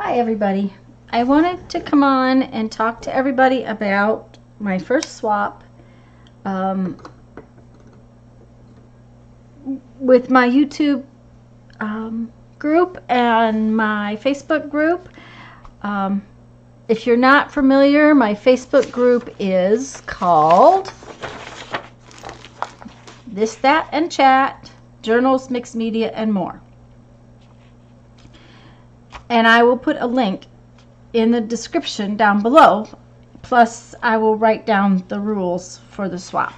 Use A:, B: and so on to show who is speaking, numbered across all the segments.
A: Hi everybody. I wanted to come on and talk to everybody about my first swap with my YouTube group and my Facebook group. If you're not familiar, my Facebook group is called This, That, and Chat, Journals, Mixed Media, and More. And I will put a link in the description down below. Plus, I will write down the rules for the swap.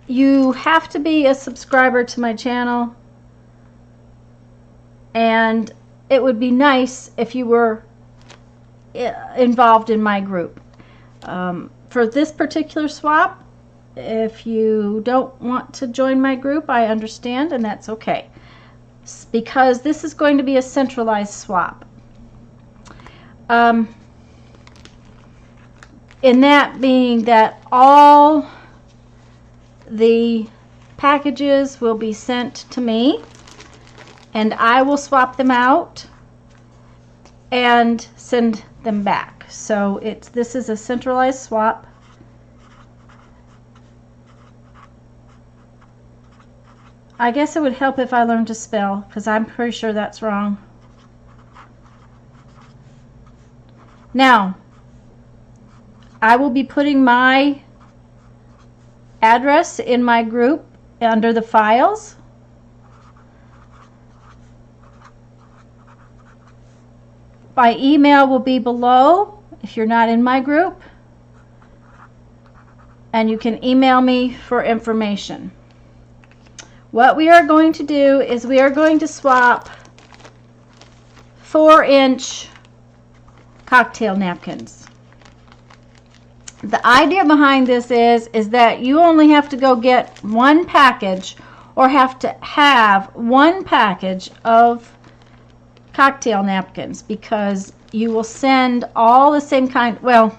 A: You have to be a subscriber to my channel. And it would be nice if you were involved in my group. For this particular swap, if you don't want to join my group, I understand, and that's okay. Because this is going to be a centralized swap. In that being that all the packages will be sent to me, and I will swap them out and send them back. So this is a centralized swap. I guess it would help if I learned to spell, because I'm pretty sure that's wrong. Now, I will be putting my address in my group under the files. My email will be below if you're not in my group. And you can email me for information. What we are going to do is we are going to swap 4-inch cocktail napkins. The idea behind this is that you only have to go get one package, or have to have one package of cocktail napkins, because you will send all the same kind. Well,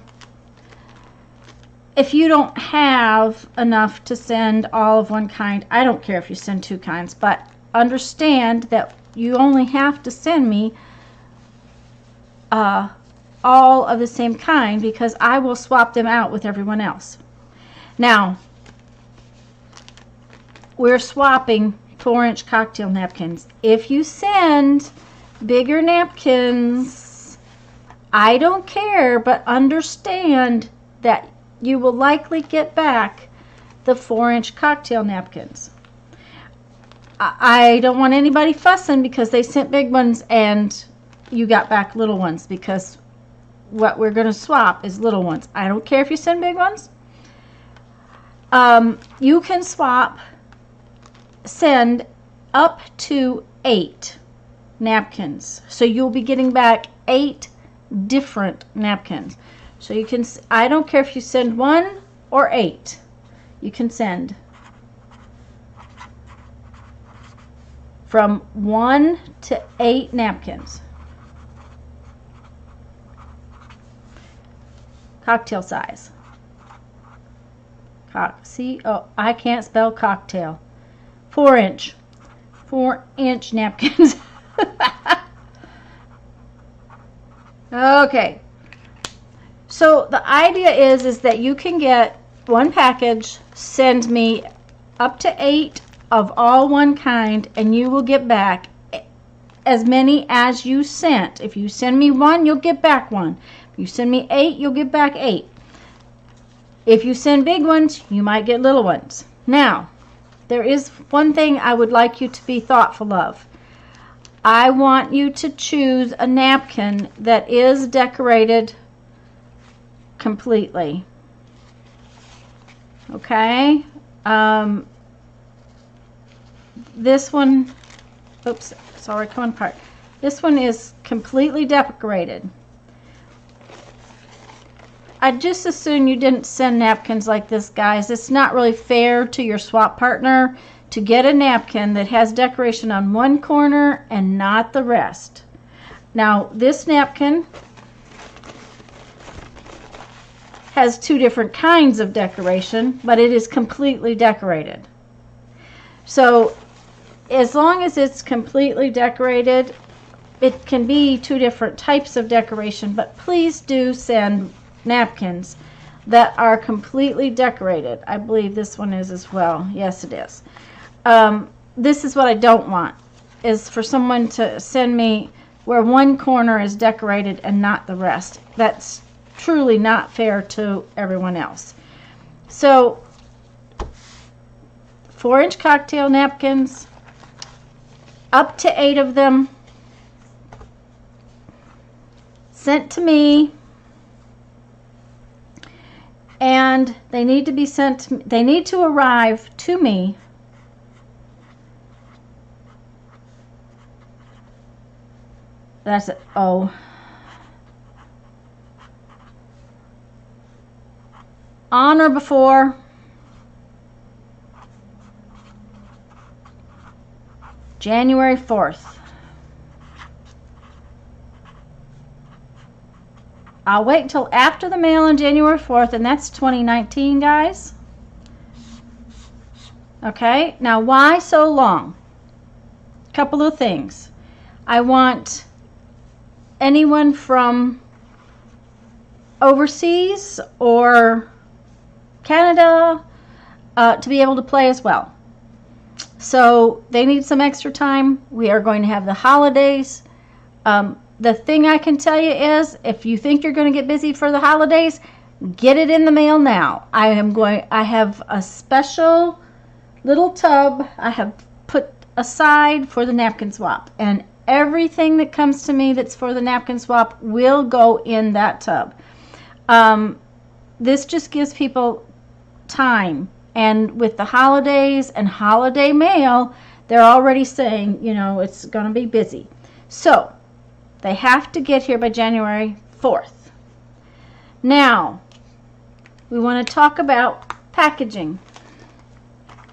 A: if you don't have enough to send all of one kind, I don't care if you send two kinds, but understand that you only have to send me all of the same kind, because I will swap them out with everyone else. Now, we're swapping 4-inch cocktail napkins. If you send bigger napkins, I don't care, but understand that you will likely get back the 4-inch cocktail napkins. I don't want anybody fussing because they sent big ones and you got back little ones, because what we're going to swap is little ones. I don't care if you send big ones. You can send up to 8 napkins. So you'll be getting back 8 different napkins. So you can, I don't care if you send 1 or 8, you can send from 1 to 8 napkins. Cocktail size. I can't spell cocktail. 4-inch. 4-inch napkins. Okay. So the idea is that you can get one package, send me up to 8 of all one kind, and you will get back as many as you sent. If you send me 1, you'll get back 1. If you send me 8, you'll get back 8. If you send big ones, you might get little ones. Now, there is one thing I would like you to be thoughtful of. I want you to choose a napkin that is decorated completely. Okay? This one, oops, sorry, come apart. This one is completely decorated. I'd just as soon you didn't send napkins like this, guys. It's not really fair to your swap partner to get a napkin that has decoration on one corner and not the rest. Now, this napkin has 2 different kinds of decoration, but it is completely decorated. So as long as it's completely decorated, it can be 2 different types of decoration, but please do send napkins that are completely decorated. I believe this one is as well. Yes, it is. This is what I don't want, is for someone to send me where one corner is decorated and not the rest. That's truly not fair to everyone else. So 4-inch cocktail napkins, up to 8 of them, sent to me, and they need to be sent, they need to arrive to me that's it. Oh, on or before January 4th. I'll wait until after the mail on January 4th, and that's 2019, guys. Okay, now why so long? Couple of things. I want anyone from overseas or Canada to be able to play as well. So they need some extra time. We are going to have the holidays. The thing I can tell you is, if you think you're going to get busy for the holidays, get it in the mail now. I have a special little tub I have put aside for the napkin swap, and everything that comes to me that's for the napkin swap will go in that tub. This just gives people time, and with the holidays and holiday mail, they're already saying, you know, it's going to be busy. So they have to get here by January 4th. Now, we want to talk about packaging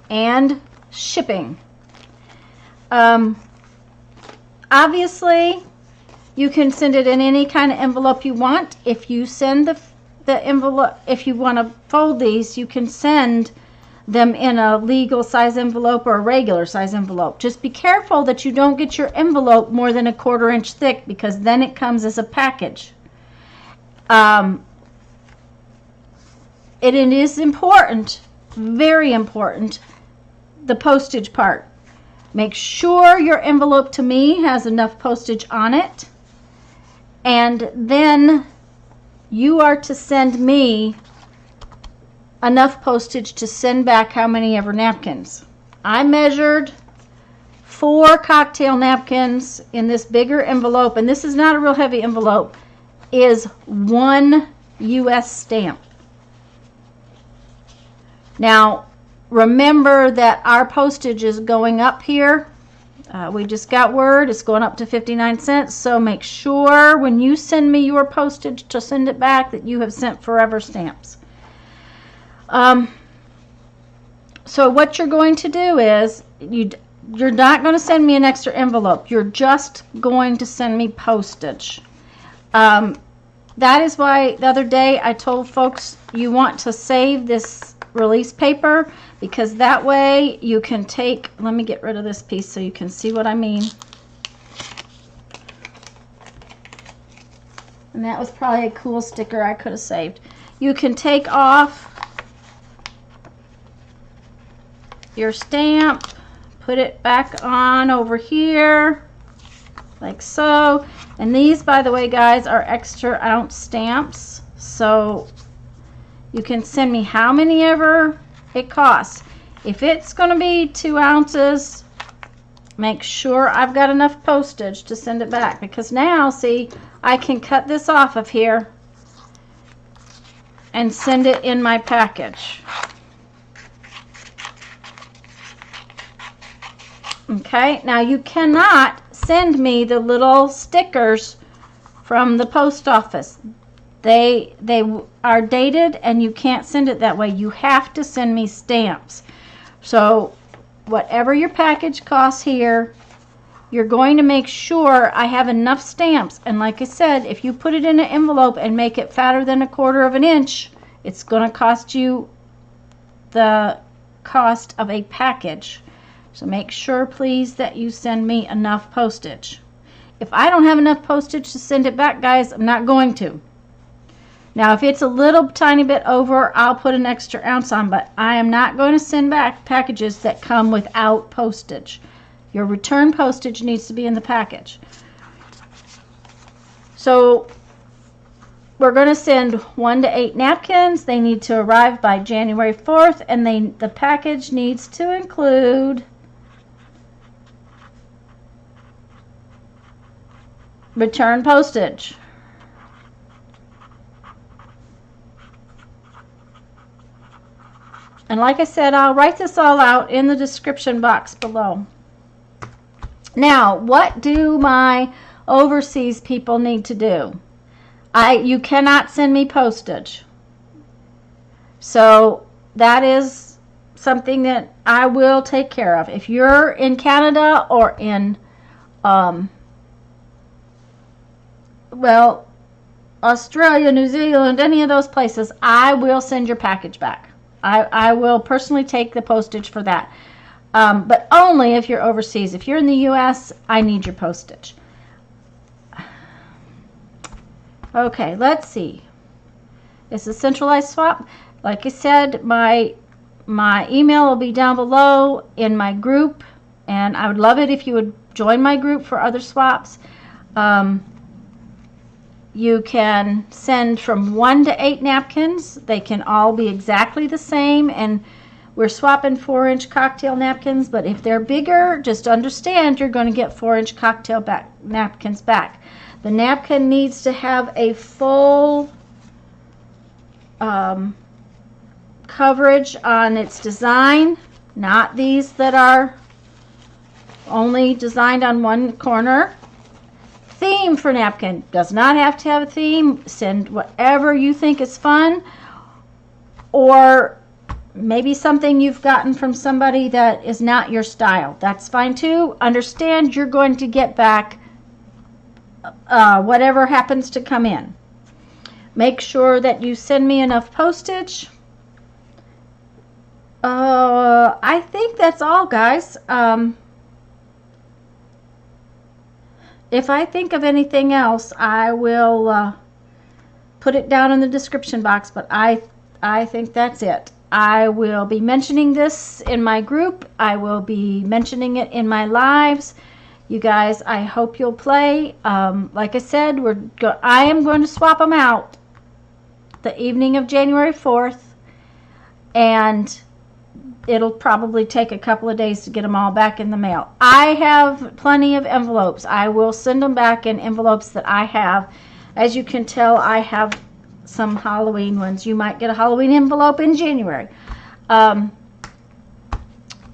A: and shipping. Obviously, you can send it in any kind of envelope you want. If you send the envelope, if you want to fold these, you can send them in a legal size envelope or a regular size envelope. Just be careful that you don't get your envelope more than a 1/4 inch thick, because then it comes as a package. It is important, very important, the postage part. Make sure your envelope to me has enough postage on it, and then you are to send me enough postage to send back how many ever napkins. I measured 4 cocktail napkins in this bigger envelope, and this is not a real heavy envelope, is 1 US stamp. Now, remember that our postage is going up here. We just got word it's going up to 59 cents, so make sure when you send me your postage to send it back that you have sent forever stamps. So what you're going to do is, you're not going to send me an extra envelope. You're just going to send me postage. That is why the other day I told folks you want to save this release paper, because that way you can take, let me get rid of this piece so you can see what I mean. And that was probably a cool sticker I could have saved. You can take off your stamp, put it back on over here like so. And these, by the way, guys, are extra ounce stamps, so you can send me how many ever it costs. If it's going to be 2 ounces, make sure I've got enough postage to send it back, because now, see, I can cut this off of here and send it in my package. Okay, now you cannot send me the little stickers from the post office. They are dated, and you can't send it that way. You have to send me stamps. So whatever your package costs here, you're going to make sure I have enough stamps. And like I said, if you put it in an envelope and make it fatter than 1/4 inch, it's going to cost you the cost of a package. So make sure, please, that you send me enough postage. If I don't have enough postage to send it back, guys, I'm not going to. Now, if it's a little tiny bit over, I'll put an extra ounce on, but I am not going to send back packages that come without postage. Your return postage needs to be in the package. So we're going to send 1 to 8 napkins. They need to arrive by January 4th, and the package needs to include return postage. And like I said, I'll write this all out in the description box below. Now, what do my overseas people need to do? You cannot send me postage. So that is something that I will take care of. If you're in Canada or in, well, Australia, New Zealand, any of those places, I will send your package back. I will personally take the postage for that. But only if you're overseas. If you're in the U.S., I need your postage. Okay, let's see. It's a centralized swap. Like I said, my email will be down below in my group, and I would love it if you would join my group for other swaps. You can send from 1 to 8 napkins. They can all be exactly the same, and we're swapping 4-inch cocktail napkins, but if they're bigger, just understand you're going to get 4-inch cocktail napkins back. The napkin needs to have a full coverage on its design, not these that are only designed on one corner. Theme for napkin. Does not have to have a theme. Send whatever you think is fun, or maybe something you've gotten from somebody that is not your style. That's fine too. Understand you're going to get back whatever happens to come in. Make sure that you send me enough postage. I think that's all, guys. If I think of anything else, I will put it down in the description box, but I think that's it. I will be mentioning this in my group. I will be mentioning it in my lives. You guys, I hope you'll play. Like I said, I am going to swap them out the evening of January 4th, and it'll probably take a couple of days to get them all back in the mail. I have plenty of envelopes. I will send them back in envelopes that I have. As you can tell, I have some Halloween ones. You might get a Halloween envelope in January.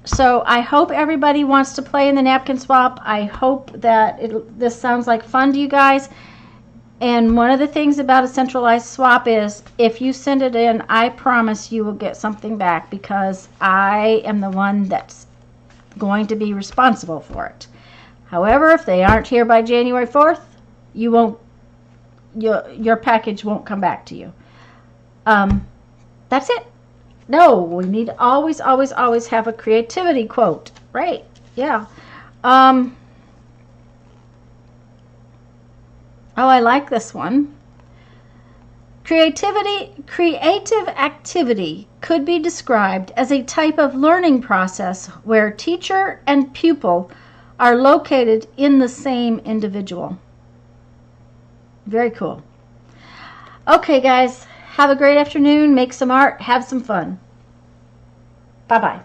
A: So I hope everybody wants to play in the napkin swap. I hope that this sounds like fun to you guys. And one of the things about a centralized swap is if you send it in, I promise you will get something back, because I am the one that's going to be responsible for it. However, if they aren't here by January 4th, your package won't come back to you. That's it. No, we need to always, always, always have a creativity quote, right? Yeah. Oh, I like this one. Creative activity could be described as a type of learning process where teacher and pupil are located in the same individual. Very cool. Okay, guys, have a great afternoon. Make some art. Have some fun. Bye-bye.